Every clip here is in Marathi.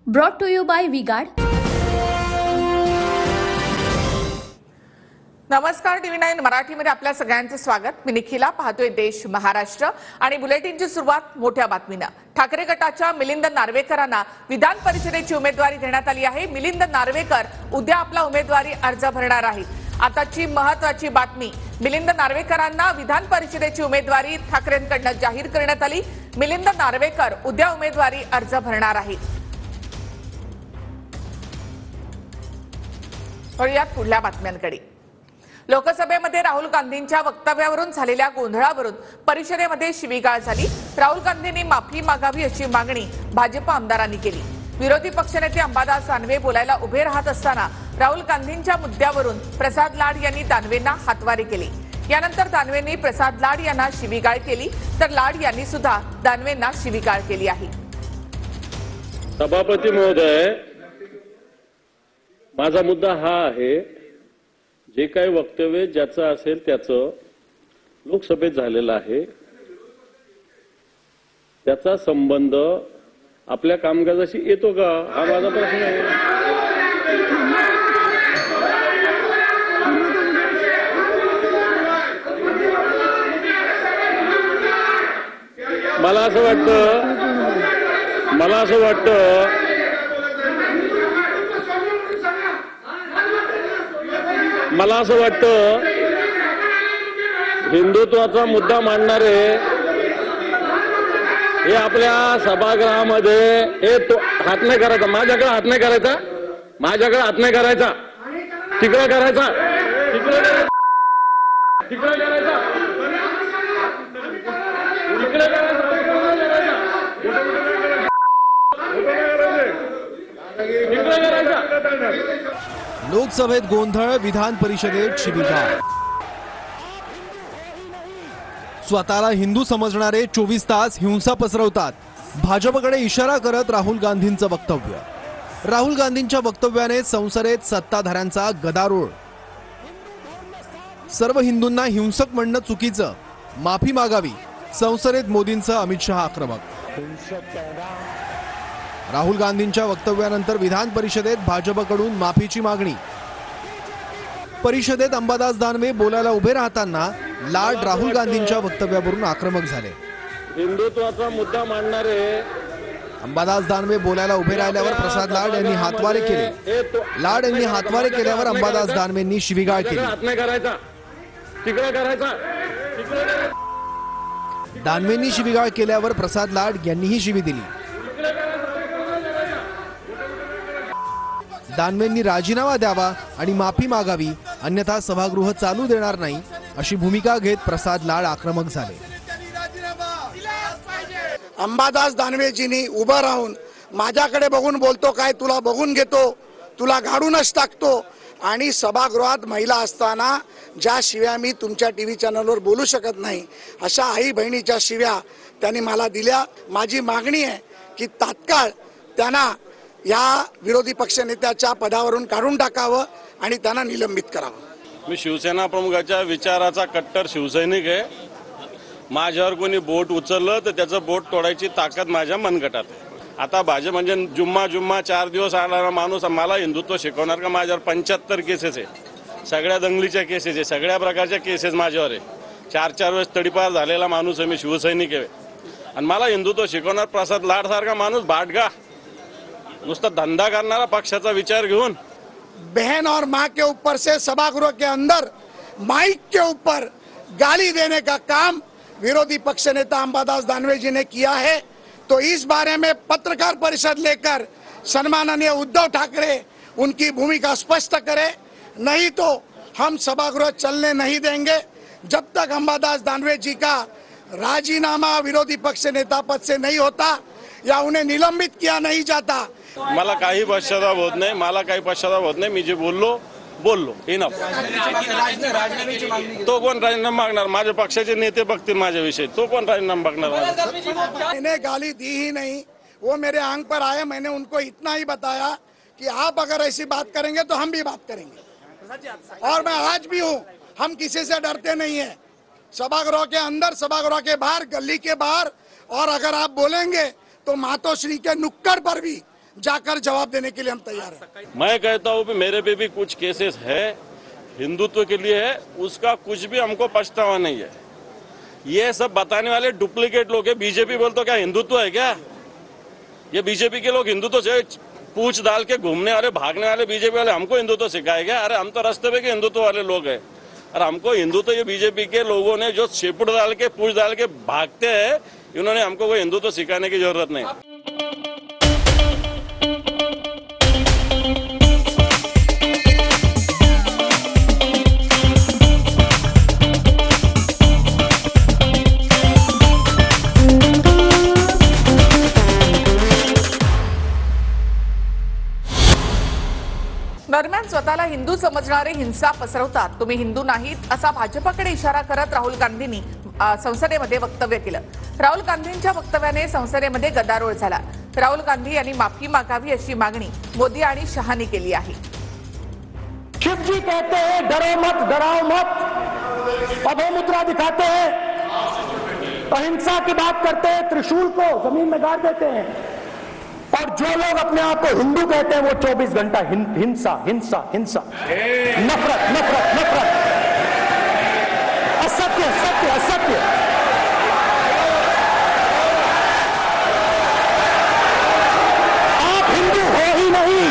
Brought to you by V-Guard. नमस्कार, TV9 मराठीमध्ये आपल्या सगळ्यांचं स्वागत। मी निखिला, पाहतोय देश महाराष्ट्र आणि बुलेटिनची सुरुवात मोठ्या बातमीने। ठाकरे गटाच्या मिलिंद नार्वेकरांना विधान परिषदेची उमेदवारी देण्यात आली आहे। मिलिंद नार्वेकर उद्या आपला उमेदवारी अर्ज भरणार आहेत। आताची महत्त्वाची बातमी, मिलिंद नार्वेकरांना विधान परिषदेची उमेदवारी ठाकरेंकडून जाहीर करण्यात आली। मिलिंद नार्वेकर उद्या उमेदवारी अर्ज भरणार आहेत। वळूयात पुढल्या बातम्यांकडे। लोकसभेमध्ये राहुल गांधींच्या वक्तव्यावरून झालेल्या गोंधळावरून परिषदेमध्ये शिवीगाळ झाली। राहुल गांधींनी माफी मागावी अशी मागणी भाजप आमदारांनी केली। विरोधी पक्षनेते अंबादास दानवे बोलायला उभे राहत असताना राहुल गांधींच्या मुद्द्यावरून प्रसाद लाड यांनी दानवेंना हातवारे केले। यानंतर दानवेंनी प्रसाद लाड यांना शिवीगाळ केली, तर लाड यांनी सुद्धा दानवेंना शिवीगाळ केली आहे। सभापती महोदय, माझा मुद्दा हा आहे, जे काही वक्तव्य ज्याचं असेल त्याचं लोकसभेत झालेलं आहे, त्याचा संबंध आपल्या कामकाजाशी येतो का, हा माझा प्रश्न आहे। मला असं वाटतं हिंदुत्वाचा मुद्दा मांडणारे हे आपल्या सभागृहामध्ये हात नाही करायचा, माझ्याकडे हात नाही करायचा, माझ्याकडे हात नाही करायचा, तिकडे करायचा, तिकडे करायचा, तिकडे करायचा, लोकसभेत गोंधळ, विधान परिषदेत शिवीगाळ। स्वतःला हिंदू समजणारे 24 तास हिंसा पसरवतात। भाजपकडे इशारा करत राहुल गांधींचं वक्तव्य। राहुल गांधींच्या वक्तव्याने संसदेत सत्ताधाऱ्यांचा गदारोळ। सर्व हिंदूंना हिंसक म्हणणं चुकीचं, माफी मागावी। संसदेत मोदींचं अमित शहा आक्रमक। राहुल गांधींच्या वक्तव्यानंतर विधान परिषदेत भाजपकडून माफीची मागणी। परिषदेत अंबादास दानवे बोलायला उभे राहताना लाड राहुल गांधींच्या वक्तव्यावरून आक्रमक झाले। हिंदुत्वाचा मुद्दा मांडणारे अंबादास दानवे बोलायला उभे राहिल्यावर प्रसाद लाड यांनी हातवारे केले। लाड यांनी हातवारे केल्यावर अंबादास दानवेंनी शिवीगाळ केली। दानवेंनी शिवीगाळ केल्यावर प्रसाद लाड यांनीही शिवी दिली। दानवेंनी राजीनामा द्यावा आणि माफी मागावी, अन्यथा सभागृह चालू देणार नाही, अशी भूमिका घेत प्रसाद लाड आक्रमक झाले। अंबादास दानवेजींनी उभं राहून माझ्याकडे बघून बोलतो काय, तुला बघून घेतो, तुला गाडूनच टाकतो, आणि सभागृहात महिला असताना ज्या शिव्या मी तुमच्या टीव्ही चॅनलवर बोलू शकत नाही, अशा आई बहिणीच्या शिव्या त्यांनी मला दिल्या। माझी मागणी आहे की तात्काळ त्यांना या विरोधी पक्षनेत्याच्या पदावरून काढून टाकावं आणि त्यांना निलंबित करावं। मी शिवसेना प्रमुखाच्या विचाराचा कट्टर शिवसैनिक आहे। माझ्यावर कोणी बोट उचललं तर त्याचं बोट तोडायची ताकद माझ्या मनगटात आहे। आता भाजप म्हणजे जुम्मा 4 दिवस आणारा माणूस मला हिंदुत्व शिकवणार का? माझ्यावर 75 केसेस आहे, सगळ्या दंगलीच्या केसेस आहे, सगळ्या प्रकारच्या केसेस माझ्यावर आहे। 4 वेळेस तडीपार झालेला माणूस आहे, मी शिवसैनिक आहे, आणि मला हिंदुत्व शिकवणार प्रसाद लाड सारखा माणूस भाटगा, नुसता धंदा करणारा पक्षाचा विचार घेऊन। बहन और माँ के ऊपर से सभागृह के अंदर माइक के ऊपर गाली देने का काम विरोधी पक्ष नेता अंबादास दानवे जी ने किया है, तो इस बारे में पत्रकार परिषद लेकर सम्माननीय उद्धव ठाकरे उनकी भूमिका स्पष्ट करे, नहीं तो हम सभागृह चलने नहीं देंगे जब तक अंबादास दानवे जी का राजीनामा विरोधी पक्ष नेता पद से नहीं होता या उन्हें निलंबित किया नहीं जाता। मला काही पश्चाताप होत नाही, मी जे बोललो इनफ। तो कोण राजीनामा मागणार? माझ्या पक्षाचे नेते बघतील माझ्याविषयी, तो कोण राजीनामा मागणार? मैंने गाली दी ही नहीं, वो मेरे आंग पर आए, मैंने उनको इतना ही बताया कि आप अगर ऐसी बात करेंगे तो हम भी बात करेंगे, और मैं आज भी हूँ, हम किसी से डरते नहीं है। सभागृह के अंदर, सभागृह के बाहर, गली के बाहर, और अगर आप बोलेंगे तो मातोश्री के नुक्कड़ पर भी जाकर जवाब देने के लिए हम तैयार हैं। मैं कहता हूँ कि मेरे पे भी कुछ केसेस है हिंदुत्व के लिए है, उसका कुछ भी हमको पछतावा नहीं है। ये सब बताने वाले डुप्लीकेट लोग है। बीजेपी बोलते क्या हिंदुत्व है क्या? ये बीजेपी के लोग हिंदुत्व से पूछ डाल के घूमने वाले भागने वाले बीजेपी वाले हमको हिंदुत्व सिखाए क्या? अरे हम तो रास्ते पे के हिंदुत्व वाले लोग हैं। और हमको हिंदुत्व ये बीजेपी के लोगों ने जो शेपुड़ डाल के पूछ डाल के भागते हैं, इन्होंने हमको कोई हिंदुत्व सिखाने की जरूरत नहीं। दरम्यान स्वतःला हिंदू समजणारे हिंसा पसरवतात, तुम्ही हिंदू नाहीत असा भाजपकडे इशारा करत राहुल गांधींनी संसदेमध्ये वक्तव्य केलं। राहुल गांधींच्या वक्तव्याने संसदेमध्ये गदारोळ झाला। राहुल गांधी यांनी माफी मागावी अशी मागणी मोदी आणि शहानी केली आहे। शिव जी कहते हैं डरो मत, डराओ मत, अभयमुद्रा दिखाते हैं, अहिंसा की बात करते हैं, त्रिशूल को जमीन में गाड़ देते हैं, और जो लोग अपने आप को हिंदू कहते हैं वो 24 घंटा हिंसा हिंसा हिंसा, नफरत नफरत नफरत, असत्य सत्य असत्य। आप हिंदू हो ही नहीं।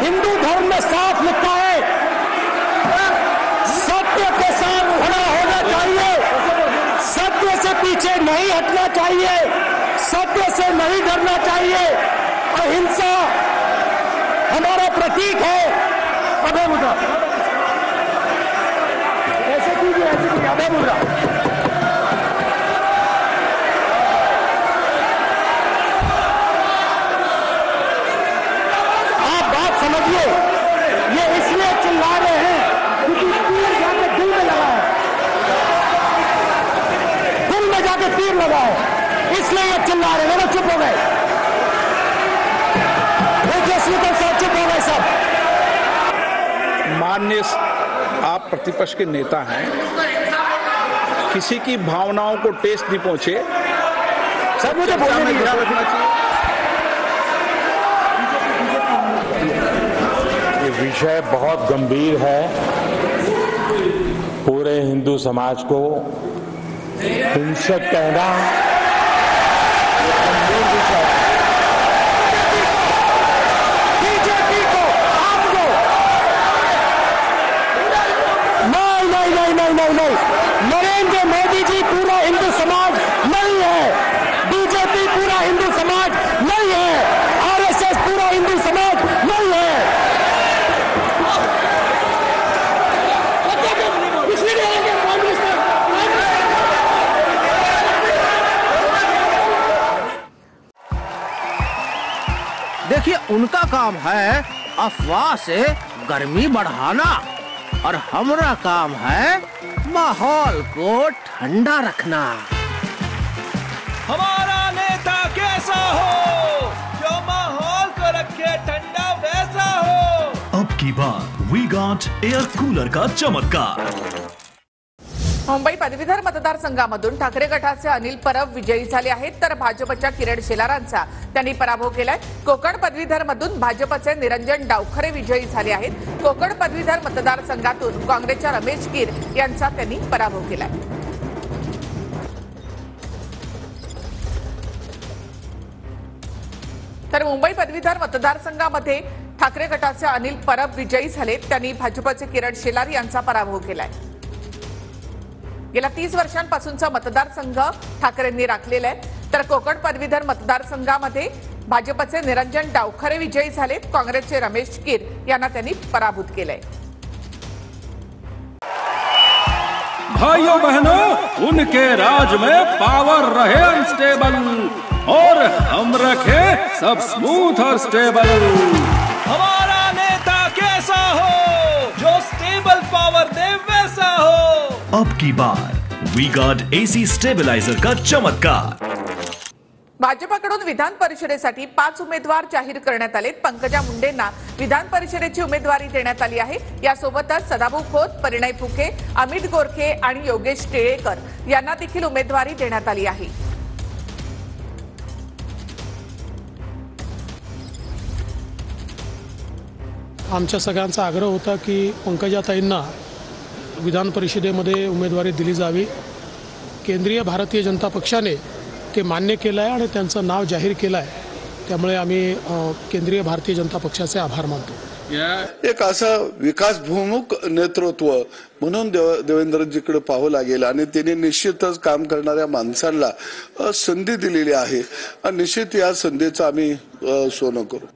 हिंदू धर्म में साफ लिखा है, सत्य के साथ खड़ा होना चाहिए, सत्य से पीछे नहीं हटना चाहिए, सत्य से नहीं डरना चाहिए। अहिंसा हमारा प्रतीक है। अभय मुद्रा ऐसे कीजिए, अभय मुद्रा। आप बात समझिए, ये इसलिए चिल्ला रहे हैं क्योंकि तीर जाके दिल में लगा है, दिल में जाके तीर लगा है, इसलिए ये चिल्ला रहे हैं। वो चुप हो गए, स्पीकर साहब चुप हो गए सब। माननीय आप प्रतिपक्ष के नेता हैं, किसी की भावनाओं को ठेस नहीं पहुंचे, सब मुझे बोलने नहीं ध्यान रखना चाहिए। ये विषय बहुत गंभीर है। पूरे हिंदू समाज को हिंसक कहना ये गंभीर विषय है। बीजेपी को, आपको नहीं नहीं नहीं नहीं नहीं नहीं, नरेंद्र मोदी जी पूरा हिंदू समाज नहीं है, बीजेपी पूरा हिंदू समाज नहीं है, आरएसएस पूरा हिंदू समाज नहीं है। देखिए, उनका काम है अफवाह से गर्मी बढ़ाना, और हमारा काम है माहौल को ठंडा रखना। हमारा नेता कैसा हो, जो माहौल को रखे ठंडा वैसा हो। अब की बार वी गॉट एयर कूलर का चमत्कार। मुंबई पदवीधर मतदारसंघामधून ठाकरे गटाचे अनिल परब विजयी झाले आहेत, तर भाजपच्या किरण शेलारांचा त्यांनी पराभव केलाय। कोकण पदवीधर मधून भाजपचे निरंजन डावखरे विजयी झाले आहेत। कोकण पदवीधर मतदारसंघातून काँग्रेसच्या रमेश कीर यांचा त्यांनी पराभव केलाय। तर मुंबई पदवीधर मतदारसंघामध्ये ठाकरे गटाचे अनिल परब विजयी झाले, त्यांनी भाजपचे किरण शेलार यांचा पराभव केलाय। गेल्या 30 वर्षांपासूनचा मतदारसंघ ठाकरेंनी राखलेला आहे, तर कोकण पदवीधर मतदारसंघामध्ये भाजपचे निरंजन डावखरे विजयी झाले, काँग्रेसचे रमेश कीर यांना त्यांनी पराभूत केलंय। भाइयों बहनों, उनके राज में पावर रहे अनस्टेबल, और हम रखे सब स्मूथ और स्टेबल। हमारा नेता कैसा हो, जो स्टेबल पावर दे वैसा हो। अब की बार वी गॉट एसी स्टेबलायझर का चमत्कार। भाजपकडून विधान परिषदेसाठी 5 उमेदवार जाहीर करण्यात आले। पंकजा मुंडेंना विधान परिषदेची उमेदवारी देण्यात आली आहे। यासोबतच सदाभाऊ खोत, परिणय फुके, अमित गोरखे आणि योगेश टिळेकर यांना देखील उमेदवारी देण्यात आली आहे। आमच्या सगळ्यांचा आग्रह होता की पंकजाताईंना विधान परिषदेमध्ये उमेदवारी दिली जावी। केंद्रीय भारतीय जनता पक्षाने ते मान्य केलं आहे आणि त्यांचं नाव जाहीर केलं आहे। त्यामुळे आम्ही केंद्रीय भारतीय जनता पक्षाचे आभार मानतो। एक असं विकासभिमुख नेतृत्व म्हणून देवेंद्रजीकडे पाहावं लागेल आणि त्यांनी निश्चितच काम करणाऱ्या माणसांना संधी दिलेली आहे आणि निश्चित या संधीचं आम्ही सोनं करू।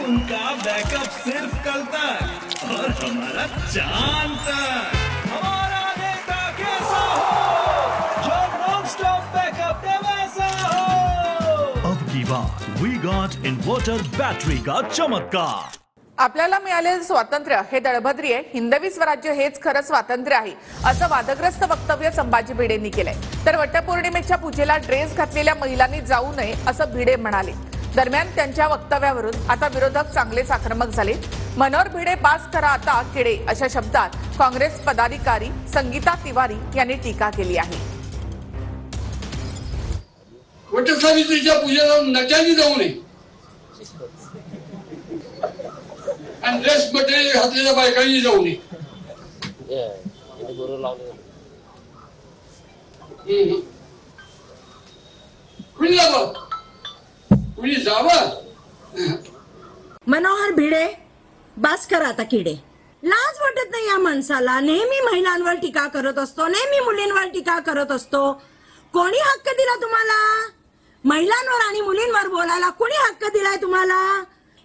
उनका बैकअप सिर्फ कल तक और हमारा चांद तक। हमारा नेता कैसा हो जो नॉन स्टॉप बैकअप दे वैसा हो। अब की बात वी गॉट इन्वर्टर बैटरी का चमत्कार। आपल्याला मिळालेलं स्वातंत्र्य हे दळभद्री आहे, हिंदवी स्वराज्य हेच खरं स्वातंत्र्य आहे असं वादग्रस्त वक्तव्य संभाजी भिडेंनी केलंय। तर वटपौर्णिमेच्या पूजेला ड्रेस घातलेल्या महिलांनी जाऊ नये असं भिडे म्हणाले। दरम्यान त्यांच्या वक्तव्यावरून आता विरोधक चांगलेच आक्रमक झाले। मनोहर भिडे बास करा आता किडे अशा शब्दात काँग्रेस पदाधिकारी संगीता तिवारी यांनी टीका केली आहे। वटसावित्रीच्या पूजेला नट्याने जाऊ नये आणि ड्रेस मटेरियल घातलेल्या बायकांनी जाऊ नये। मनोहर भिडे बास करा आता किडे। लाज वाटत नाही या माणसाला? नेहमी महिलांवर टीका करत असतो, नेहमी मुलींवर टीका करत असतो। कोणी हक्क दिला तुम्हाला महिलांवर आणि मुलींवर बोलायला? कोणी हक्क दिलाय तुम्हाला?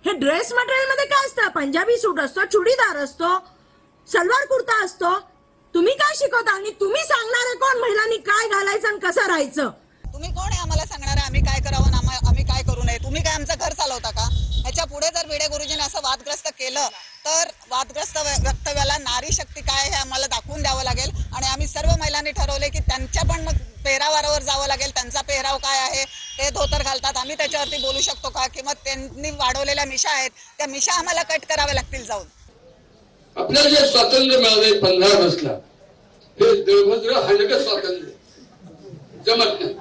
हे ड्रेस मटेरियल मध्ये काय असतं? पंजाबी सूट असतो, चुडीदार असतो, सलवार कुर्ता असतो। तुम्ही काय शिकवता आणि तुम्ही सांगणार कोण महिलांनी काय घालायचं आणि कसं राहायचं? तुम्ही कोण आहे आम्हाला सांगणार आम्ही काय करावं आम्ही काय करू नये? तुम्ही काय आमचं घर चालवता का? ह्याच्या पुढे जर भिडे गुरुजीने असं वादग्रस्त केलं तर वादग्रस्त वक्तव्याला नारी शक्ती काय हे आम्हाला दाखवून द्यावं लागेल आणि आम्ही सर्व महिलांनी ठरवले की त्यांच्या पण मग पेहरावावर जावं लागेल। त्यांचा पेहराव काय आहे, ते धोतर घालतात, आम्ही त्याच्यावरती बोलू शकतो का? किंवा त्यांनी वाढवलेल्या मिशा आहेत त्या मिशा आम्हाला कट कराव्या लागतील जाऊन। आपल्याला जे स्वातंत्र्य मिळाले 15 ऑगस्टला हे देवभद्र हलकं स्वातंत्र्य जमत नाही।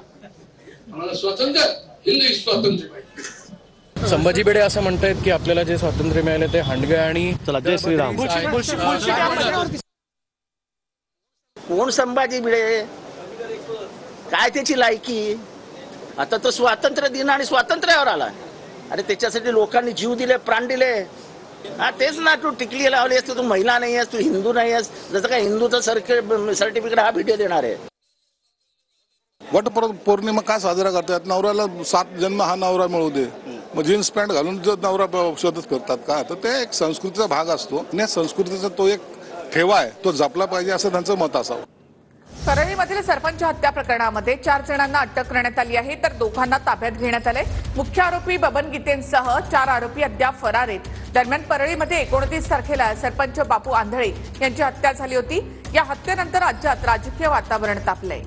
आम्हाला स्वातंत्र्य हिंदवी स्वातंत्र्य। संभाजी भिडे असं म्हणतायत की आपल्याला जे स्वातंत्र्य मिळाले ते हांडगे आणि जय श्रीराम। कोण संभाजी भिडे? काय त्याची लायकी? आता तो स्वातंत्र्य दिन आणि स्वातंत्र्यावर आला। अरे त्याच्यासाठी लोकांनी जीव दिले, प्राण दिले। हा तेच ना, तू टिकली लावली असते, तू महिला नाही आहेस, तू हिंदू नाही आहेस, जसं काय हिंदूचं सर्टिफिकेट हा भिडे देणार आहे। वटपौर्णिमा का साजरा करतात? नवऱ्याला 7 जन्म हा नवरा मिळू दे, मग जीन्स पॅन्ट घालून जर नवरा शोधत करतात का? तर ते एक संस्कृतीचा भाग असतो आणि संस्कृतीचा तो एक ठेवा आहे, तो जपला पाहिजे असं त्यांचं मत असावं। परळीमधील सरपंच हत्या प्रकरणामध्ये 4 जणांना अटक करण्यात आली आहे, तर दोघांना ताब्यात घेण्यात आले। मुख्य आरोपी बबन गीतेंसह 4 आरोपी अद्याप फरार आहेत। दरम्यान परळीमध्ये 29 तारखेला सरपंच बापू आंधळे यांची हत्या झाली होती। या हत्येनंतर राज्यात राजकीय वातावरण तापलंय।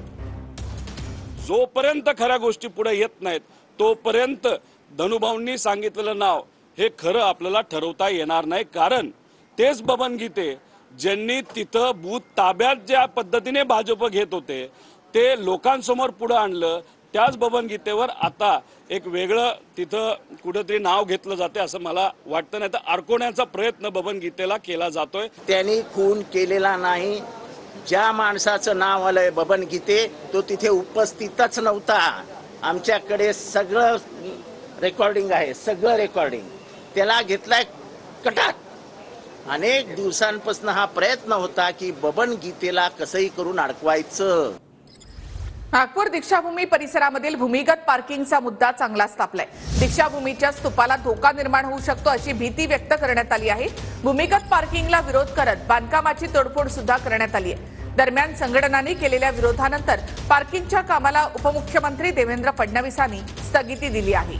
जोपर्यंत खऱ्या गोष्टी पुढे येत नाहीत तोपर्यंत धनुभाऊंनी सांगितलेलं नाव हे खरं आपल्याला ठरवता येणार नाही। कारण तेच बबन गीते ज्यांनी तिथं बूथ ताब्यात ज्या पद्धतीने भाजप घेत होते ते लोकांसमोर पुढे आणलं, त्याच बबन गीतेवर आता एक वेगळं तिथं कुठेतरी नाव घेतलं जाते असं मला वाटतं। नाही तर अडकवण्याचा प्रयत्न बबन गीतेला केला जातोय। त्यांनी खून केलेला नाही। ज्या माणसाचं नाव आलंय बबन गीते तो तिथे उपस्थितच नव्हता। आमच्याकडे सगळं रेकॉर्डिंग आहे, सगळं रेकॉर्डिंग। त्याला घेतलाय कटात। अनेक दिवसांपासून हा प्रयत्न होता की बबन गीतेला कसंही करून अडकवायचं। नागपूर दीक्षाभूमी परिसरामधील भूमिगत पार्किंगचा मुद्दा चांगलाच तापलाय। दीक्षाभूमीच्या स्तूपाला धोका निर्माण होऊ शकतो अशी भीती व्यक्त करण्यात आली आहे। भूमिगत पार्किंगला विरोध करत बांधकामाची तोडफोड सुद्धा करण्यात आली आहे। दरम्यान संघटनांनी केलेल्या विरोधानंतर पार्किंगच्या कामाला उपमुख्यमंत्री देवेंद्र फडणवीसांनी स्थगिती दिली आहे।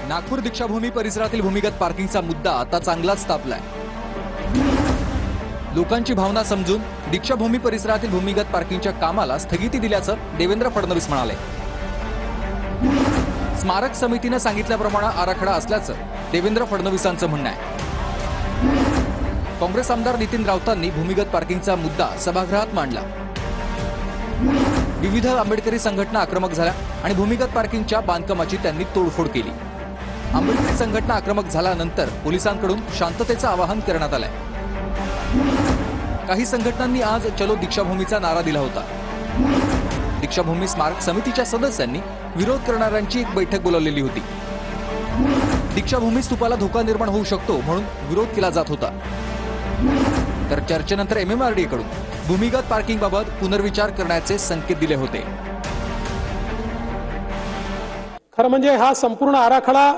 नागपूर दीक्षाभूमी परिसरातील भूमिगत पार्किंगचा मुद्दा आता चांगलाच तापलाय। लोकांची भावना समजून दीक्षाभूमी परिसरातील भूमिगत पार्किंगच्या कामाला स्थगिती दिल्याचं देवेंद्र फडणवीस म्हणाले. स्मारक समितीने सांगितल्याप्रमाणे आराखडा असल्याचं देवेंद्र फडणवीसांचं म्हणणं आहे. काँग्रेस आमदार नितीन राऊतांनी भूमिगत पार्किंगचा मुद्दा सभागृहात मांडला. विविध आंबेडकरी संघटना आक्रमक झाल्या आणि भूमिगत पार्किंगच्या बांधकामाची त्यांनी तोडफोड केली. आंबेडकरी संघटना आक्रमक झाल्यानंतर पोलिसांकडून शांततेचं आवाहन करण्यात आलंय. काही संघटनांनी आज चलो दीक्षाभूमीचा नारा दिला होता. दीक्षाभूमी स्मारक समितीच्या सदस्यांनी विरोध करणाऱ्यांची एक बैठक बोलावलेली होती. दीक्षाभूमी स्तूपाला धोका निर्माण होऊ शकतो म्हणून विरोध केला जात होता. तर चर्चेनंतर MMRDA कडून भूमिगत पार्किंगबाबत पुनर्विचार करण्याचे संकेत दिले होते. खरं म्हणजे हा संपूर्ण आराखडा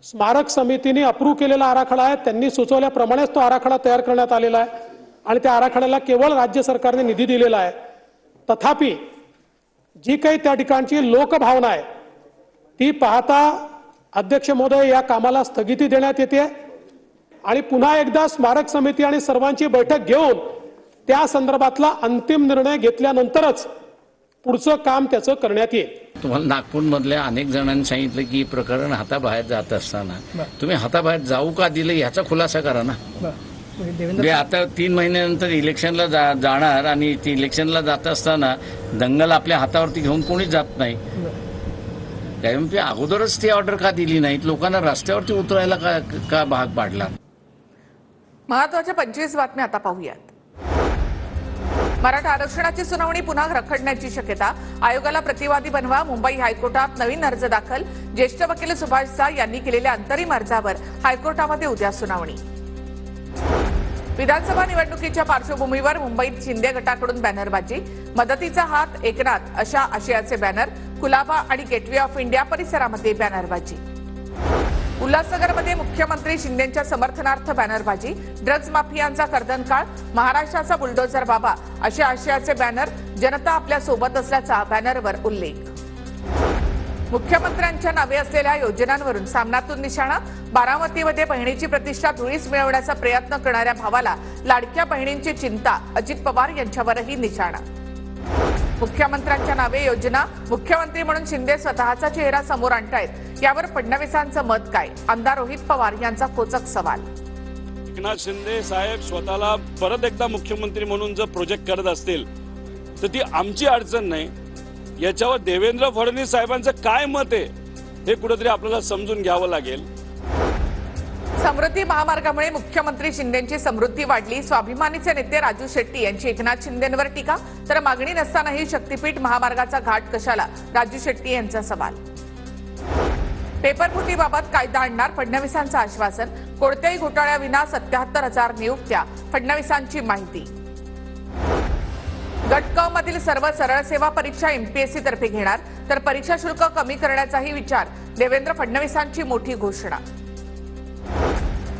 स्मारक समितीने अप्रूव्ह केलेला आराखडा आहे. त्यांनी सुचवल्याप्रमाणेच तो आराखडा तयार करण्यात आलेला आहे आणि त्या आराखड्याला केवळ राज्य सरकारने निधी दिलेला आहे. तथापि जी काही त्या ठिकाणची लोकभावना आहे ती पाहता अध्यक्ष महोदय या कामाला स्थगिती देण्यात येते आणि पुन्हा एकदा स्मारक समिती आणि सर्वांची बैठक घेऊन त्या संदर्भातला अंतिम निर्णय घेतल्यानंतरच पुढचं काम त्याचं करण्यात येईल. तुम्हाला नागपूरमधल्या अनेक जणांनी सांगितलं की प्रकरण हाताबाहेर जात असताना तुम्ही हाताबाहेर जाऊ का दिलं ह्याचा खुलासा करा ना. म्हणजे आता 3 महिन्यानंतर इलेक्शनला जाणार आणि ती इलेक्शनला जात असताना दंगल आपल्या हातावरती घेऊन कोणीच जात नाही. त्यामुळे अगोदरच ती ऑर्डर का दिली नाहीत, लोकांना रस्त्यावरती उतरायला का भाग पाडला. महत्वाच्या 25 बातम्या आता पाहूयात. मराठा आरक्षणाची सुनावणी पुन्हा रखडण्याची शक्यता. आयोगाला प्रतिवादी बनवा. मुंबई हायकोर्टात नवीन अर्ज दाखल. ज्येष्ठ वकील सुभाष झा यांनी केलेल्या अंतरिम अर्जावर हायकोर्टामध्ये उद्या सुनावणी. विधानसभा निवडणुकीच्या पार्श्वभूमीवर मुंबईत शिंदे गटाकडून बॅनरबाजी. मदतीचा हात एकनाथ अशा आशयाचे बॅनर. कुलाबा आणि गेटवे ऑफ इंडिया परिसरामध्ये बॅनरबाजी. उल्हासनगरमध्ये मुख्यमंत्री शिंदेंच्या समर्थनार्थ बॅनरबाजी. ड्रग्ज माफियांचा कर्दनकाळ. महाराष्ट्राचा बुलडोझर बाबा अशा आशयाचे बॅनर. जनता आपल्या सोबत असल्याचा बॅनरवर उल्लेख. मुख्यमंत्र्यांच्या नावे असलेल्या योजनांवरून सामनातून निशाणा. बारामतीमध्ये बहिणीची प्रतिष्ठा धुळीस मिळवण्याचा प्रयत्न करणाऱ्या भावाला लाडक्या बहिणींची चिंता. अजित पवार यांच्यावरही निशाणा. मुख्यमंत्र्यांच्या नावे योजना. मुख्यमंत्री म्हणून शिंदे स्वतःचा चेहरा समोर आणतायत. यावर फडणवीसांचं मत काय? आमदार रोहित पवार यांचा खोचक सवाल. एकनाथ शिंदे साहेब स्वतःला परत एकदा मुख्यमंत्री म्हणून जर प्रोजेक्ट करत असतील तर ती आमची अडचण नाही. याच्यावर देवेंद्र फडणवीस साहेबांचं काय मत आहे हे कुठेतरी आपल्याला समजून घ्यावं लागेल. समृद्धी महामार्गामुळे मुख्यमंत्री शिंदेंची समृद्धी वाढली. स्वाभिमानीचे नेते राजू शेट्टी यांची एकनाथ शिंदेंवर टीका. तर मागणी नसतानाही शक्तीपीठ महामार्गाचा घाट कशाला? राजू शेट्टी यांचा सवाल. पेपरफुटीबाबत कायदा आणणार. फडणवीसांचं आश्वासन. कोणत्याही घोटाळ्याविना 77,000 नियुक्त्या. फडणवीसांची माहिती. गट क मधील सर्व सरळ सेवा परीक्षा MPSC तर्फे घेणार. तर परीक्षा शुल्क कमी करण्याचाही विचार. देवेंद्र फडणवीसांची मोठी घोषणा.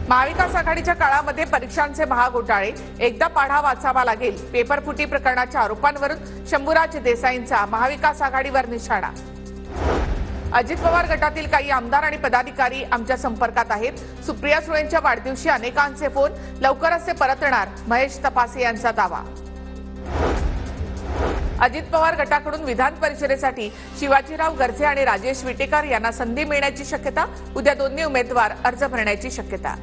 महाविकास आघाडीच्या काळामध्ये परीक्षांचे महाघोटाळे. एकदा पाढा वाचावा लागेल. पेपरफुटी प्रकरणाच्या आरोपांवरून शंभूराज देसाईंचा महाविकास आघाडीवर निशाणा. अजित पवार गटातील काही आमदार आणि पदाधिकारी आमच्या संपर्कात आहेत. सुप्रिया सुळेंच्या वाढदिवशी अनेकांचे फोन. लवकरच ते परतणार. महेश तपासे यांचा दावा. अजित पवार गटाकडून विधान परिषदेसाठी शिवाजीराव गर्जे आणि राजेश विटेकर यांना संधी मिळण्याची शक्यता. उद्या दोन्ही उमेदवार अर्ज भरण्याची शक्यता.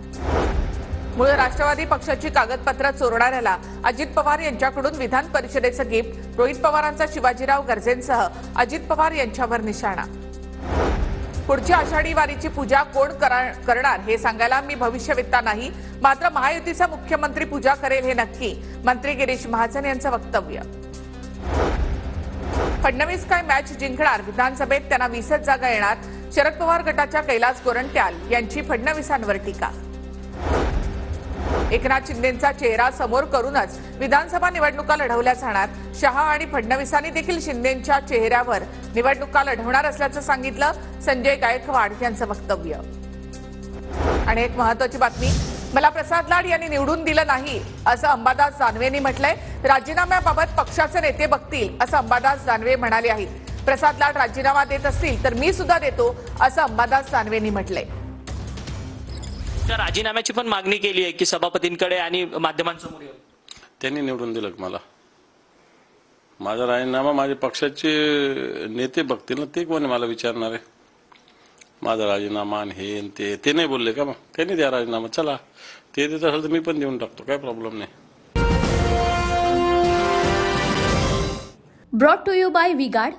मूळ राष्ट्रवादी पक्षाची कागदपत्र चोरणाऱ्याला अजित पवार यांच्याकडून विधान परिषदेचं गिफ्ट. रोहित पवारांचा शिवाजीराव गर्जेंसह अजित पवार यांच्यावर निशाणा. पुढच्या आषाढी वारीची पूजा कोण करणार हे सांगायला मी भविष्यवेत्ता नाही. मात्र महायुतीचा मुख्यमंत्री पूजा करेल हे नक्की. मंत्री गिरीश महाजन यांचं वक्तव्य. फडणवीस काय मॅच जिंकणार? विधानसभेत त्यांना 20च जागा येणार. शरद पवार गटाच्या कैलास गोरंट्याल यांची फडणवीसांवर टीका. एकनाथ शिंदेंचा चेहरा समोर करूनच विधानसभा निवडणुका लढवल्या जाणार. शहा आणि फडणवीसांनी देखील शिंदेंच्या चेहऱ्यावर निवडणुका लढवणार असल्याचं सांगितलं. संजय गायकवाड यांचं वक्तव्य. आणि एक महत्त्वाची बातमी. मला प्रसाद लाड यांनी निवडून दिलं नाही असं अंबादास दानवेंनी म्हटलंय. राजीनाम्याबाबत पक्षाचे नेते बघतील असं अंबादास दानवे म्हणाले आहेत. प्रसाद लाड राजीनामा देत असतील तर मी सुद्धा देतो असं अंबादास दानवेंनी म्हटलंय. त्या राजीनाम्याची पण मागणी केली आहे की सभापतींकडे आणि माध्यमांसमोर येऊन. त्यांनी निवडून दिलं मला. माझा राजीनामा माझ्या पक्षाचे नेते बघतील ना, ते कोणी मला विचारणार आहे माझा राजीनामा आणि हे ते नाही बोलले का? मग त्यांनी द्या राजीनामा, चला ते देत असेल तर मी पण देऊन टाकतो, काय प्रॉब्लेम नाही. Brought to you by V guard.